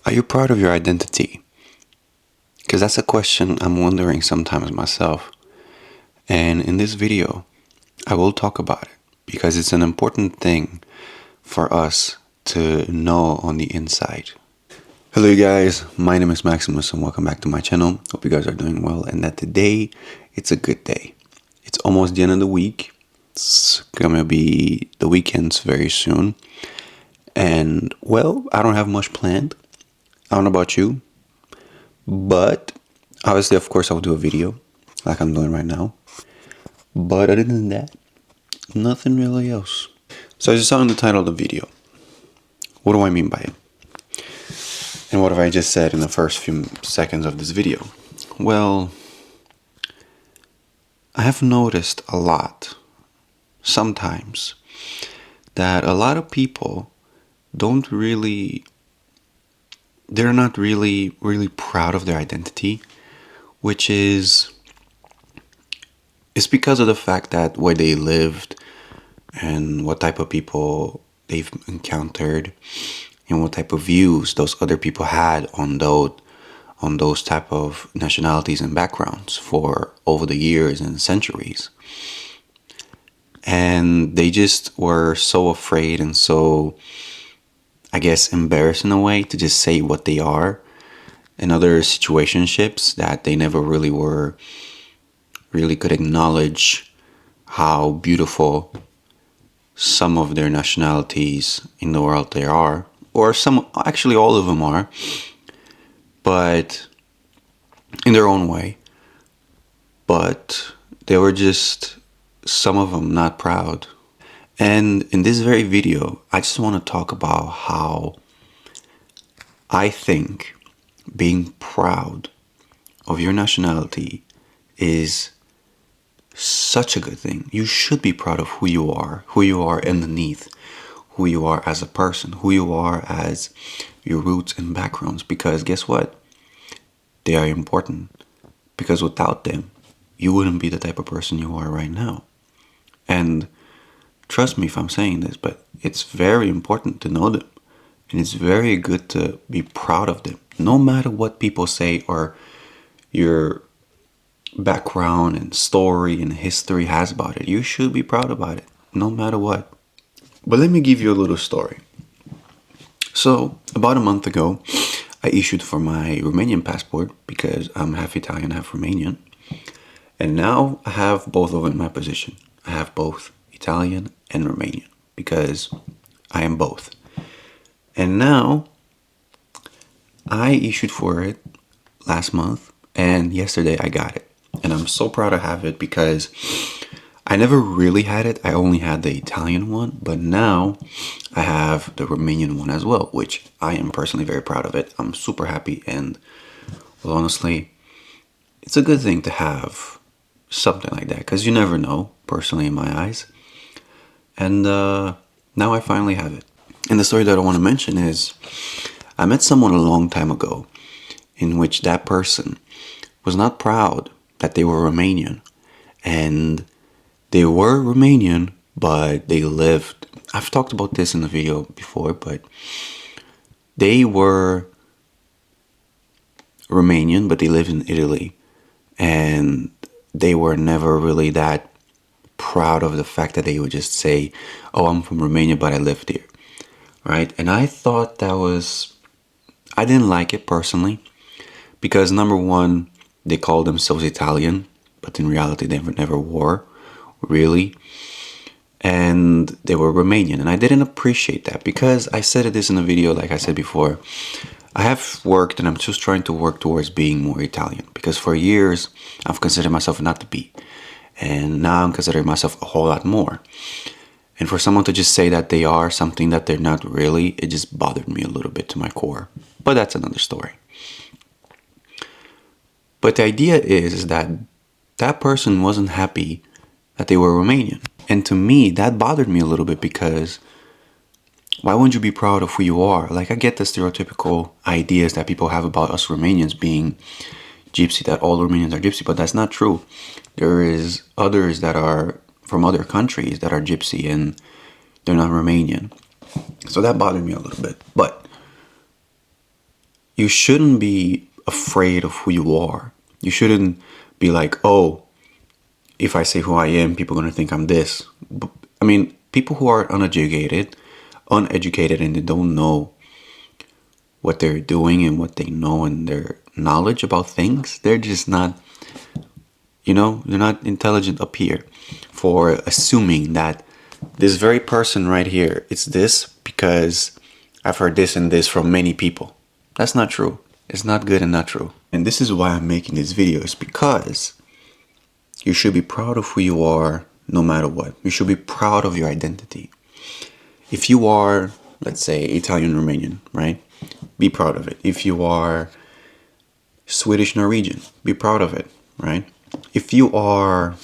Are you proud of your identity? Because that's a question I'm wondering sometimes myself. And in this video, I will talk about it because it's an important thing for us to know on the inside. Hello, you guys. My name is Maximus, and welcome back to my channel. Hope you guys are doing well and that today it's a good day. It's almost the end of the week. It's gonna be the weekends very soon. And well, I don't have much planned. I don't know about you, but obviously, of course, I'll do a video like I'm doing right now. But other than that, nothing really else. So as you saw in the title of the video, what do I mean by it? And what have I just said in the first few seconds of this video? Well, I have noticed a lot, sometimes, that a lot of people they're not really proud of their identity, which is it's because of the fact that where they lived and what type of people they've encountered and what type of views those other people had on those type of nationalities and backgrounds for over the years and centuries. And they just were so afraid and so, I guess, embarrassed in a way to just say what they are in other situationships that they never really could acknowledge how beautiful some of their nationalities in the world there are, or some, actually all of them are, but in their own way. But they were just, some of them, not proud. And in this very video, I just want to talk about how I think being proud of your nationality is such a good thing. You should be proud of who you are underneath, who you are as a person, who you are as your roots and backgrounds, because guess what? They are important, because without them, you wouldn't be the type of person you are right now. And trust me if I'm saying this, but it's very important to know them. And it's very good to be proud of them. No matter what people say or your background and story and history has about it, you should be proud about it, no matter what. But let me give you a little story. So, about a month ago, I issued for my Romanian passport because I'm half Italian, half Romanian. And now I have both of them in my possession. I have both Italian and Romanian because I am both. And now I issued for it last month, and yesterday I got it. And I'm so proud to have it because I never really had it. I only had the Italian one, but now I have the Romanian one as well, which I am personally very proud of it. I'm super happy, and well, honestly, it's a good thing to have something like that because you never know, personally in my eyes. And now I finally have it. And the story that I want to mention is I met someone a long time ago in which that person was not proud that they were Romanian. And they were Romanian, but they lived, I've talked about this in the video before, but they were Romanian, but they lived in Italy. And they were never really that proud of the fact that they would just say, oh, I'm from Romania, but I lived here. Right? And I thought I didn't like it personally because number one, they called themselves Italian, but in reality they never were, really. And they were Romanian, and I didn't appreciate that because I said this in a video, like I said before, I have worked and I'm just trying to work towards being more Italian because for years I've considered myself not to be. And now I'm considering myself a whole lot more. And for someone to just say that they are something that they're not really, it just bothered me a little bit to my core. But that's another story. But the idea is that that person wasn't happy that they were Romanian. And to me, that bothered me a little bit because why wouldn't you be proud of who you are? Like, I get the stereotypical ideas that people have about us Romanians being gypsy, that all Romanians are gypsy, but that's not true. There is others that are from other countries that are gypsy and they're not Romanian. So that bothered me a little bit. But you shouldn't be afraid of who you are. You shouldn't be like, oh, if I say who I am, people are going to think I'm this. I mean, people who are uneducated and they don't know what they're doing and what they know and their knowledge about things, they're just not, they're not intelligent up here for assuming that this very person right here, it's this because I've heard this and this from many people. That's not true. It's not good and not true. And this is why I'm making this video, is because you should be proud of who you are no matter what. You should be proud of your identity. If you are, let's say, Italian Romanian, right? Be proud of it. If you are Swedish Norwegian, be proud of it, right? If you are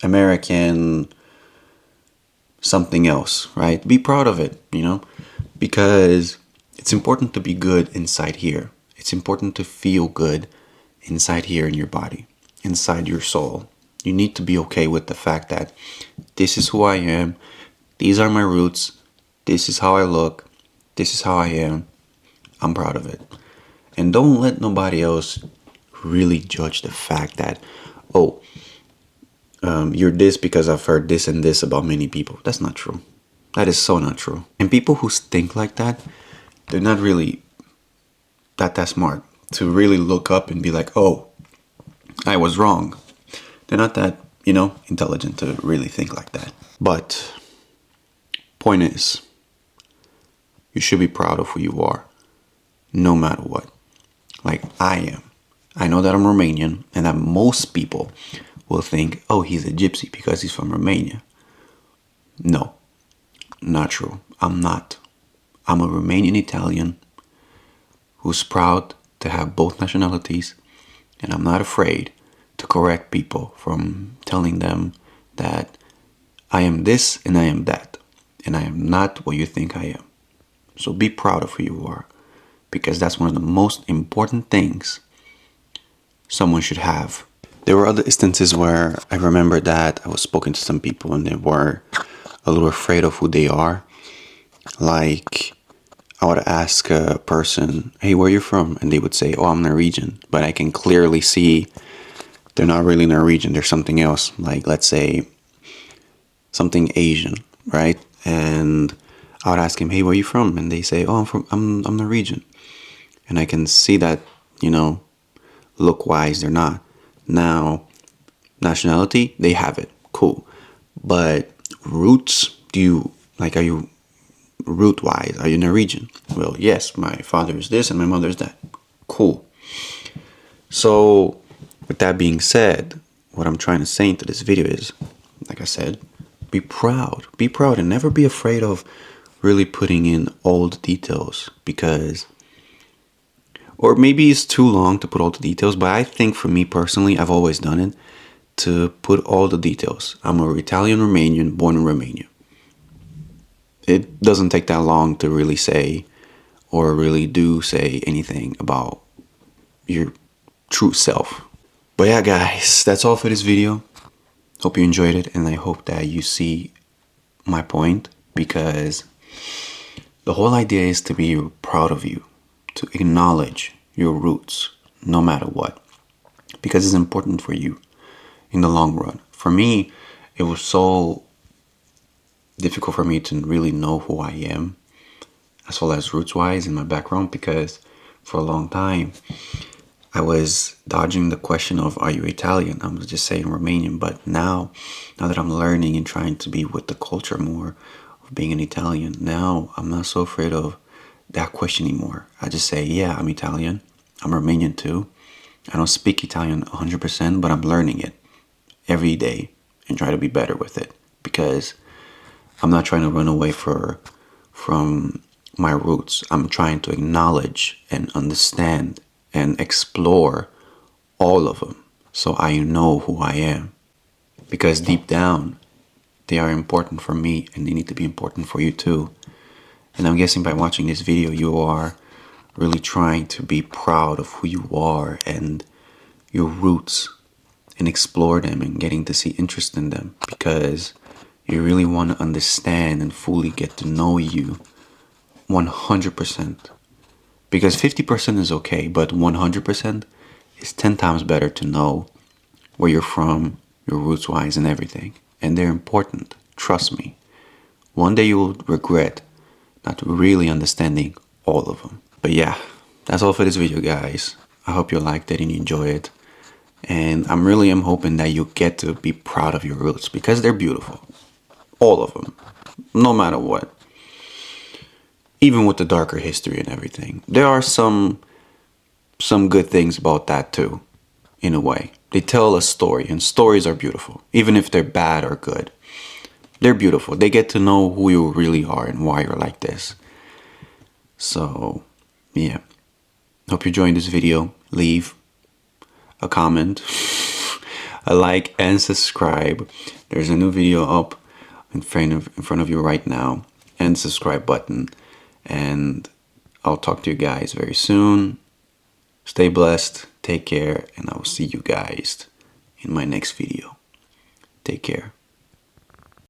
American something else, right? Be proud of it, because it's important to be good inside here. It's important to feel good inside here in your body, inside your soul. You need to be okay with the fact that this is who I am. These are my roots. This is how I look. This is how I am. I'm proud of it. And don't let nobody else really judge the fact that, oh, you're this because I've heard this and this about many people. That's not true. That is so not true. And people who think like that, they're not really that smart to really look up and be like, oh, I was wrong. They're not that, intelligent to really think like that. But point is, you should be proud of who you are, no matter what. Like I am. I know that I'm Romanian, and that most people will think, oh, he's a gypsy because he's from Romania. No, not true. I'm not. I'm a Romanian Italian who's proud to have both nationalities, and I'm not afraid to correct people from telling them that I am this and I am that, and I am not what you think I am. So be proud of who you are, because that's one of the most important things someone should have. There were other instances where I remember that I was spoken to some people and they were a little afraid of who they are. Like, I would ask a person, hey, where are you from? And they would say, oh, I'm Norwegian. But I can clearly see they're not really Norwegian. They're something else. Like, let's say, something Asian, right? And I would ask him, hey, where are you from? And they say, oh, I'm Norwegian. And I can see that, look-wise, they're not. Now, nationality, they have it. Cool. But roots, are you root-wise, are you Norwegian? Well, yes, my father is this and my mother is that. Cool. So, with that being said, what I'm trying to say into this video is, like I said, be proud. Be proud and never be afraid of really putting in all the details, because, or maybe it's too long to put all the details, but I think for me personally, I've always done it, to put all the details. I'm an Italian Romanian born in Romania. It doesn't take that long to really say, or really do say anything about your true self. But yeah, guys, that's all for this video. Hope you enjoyed it, and I hope that you see my point, because the whole idea is to be proud of you, to acknowledge your roots, no matter what, because it's important for you in the long run. For me, it was so difficult for me to really know who I am, as well as roots-wise in my background, because for a long time, I was dodging the question of, are you Italian? I was just saying Romanian. But now that I'm learning and trying to be with the culture more of being an Italian, now I'm not so afraid of that question anymore. I just say, yeah, I'm Italian. I'm Romanian too. I don't speak Italian 100%, but I'm learning it every day and try to be better with it, because I'm not trying to run away from my roots. I'm trying to acknowledge and understand and explore all of them, so I know who I am. Because deep down, they are important for me, and they need to be important for you too. And I'm guessing by watching this video, you are really trying to be proud of who you are and your roots, and explore them and getting to see interest in them, because you really want to understand and fully get to know you 100%. Because 50% is okay, but 100% is 10 times better to know where you're from, your roots wise, and everything. And they're important. Trust me. One day you will regret not really understanding all of them. But yeah, that's all for this video, guys. I hope you liked it and you enjoy it. And I'm hoping that you get to be proud of your roots because they're beautiful. All of them. No matter what. Even with the darker history and everything. There are some good things about that too, in a way. They tell a story, and stories are beautiful. Even if they're bad or good. They're beautiful. They get to know who you really are and why you're like this. So, yeah. Hope you enjoyed this video. Leave a comment, a like, and subscribe. There's a new video up in front of you right now, and subscribe button. And I'll talk to you guys very soon. Stay blessed, take care, and I will see you guys in my next video. Take care.